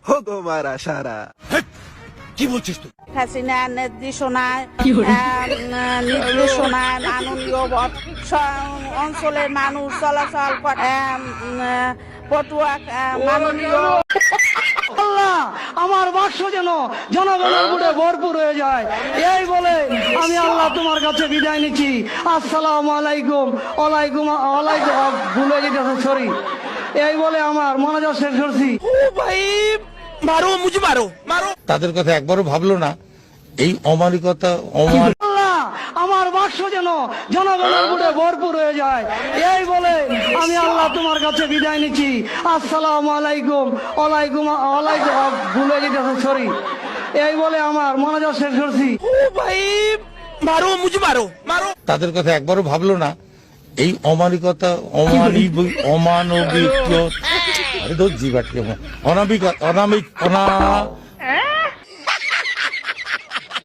হো গো মারা সারা। কি বলছিস তুই? হাসিনা নির্দেশনায় মাননীয় অঞ্চলের মানুষ চলাচল করে পটুয়া মাননীয় আল্লাহ আমার বাক্স যেন জনগণের বুড়ে ভরপুর হয়ে যায়, এই বলে আমি আল্লাহ তোমার কাছে বিদায় নিচ্ছি। আসসালামু আলাইকুম। ওয়ালাইকুম ওয়ালাইকুম ভুলে যেতেছে, সরি। এই বলে আমার মনোযোগ শেষ করছি। ও ভাই মারো, মুঝে মারো, মারো। তাদের কথা একবারও ভাবলো না। এই অমানিকতা আল্লাহ আমার বাক্স যেন জনগণের বুড়ে ভরপুর হয়ে যায়, এই বলে আমি আল্লাহ তোমার কাছে বিদায় নিচ্ছি। আসসালামু আলাইকুম। ওয়ালাইকুম ওয়ালাইকুম ভুলে যেতেছে, সরি। এই বলে আমার মনোযোগ শেষ করছি। ও ভাই মারো, মুঝে মারো, মারো। তাদের কথা একবারও ভাবলো না। এই অমানিকতা অমানবিক অনামিক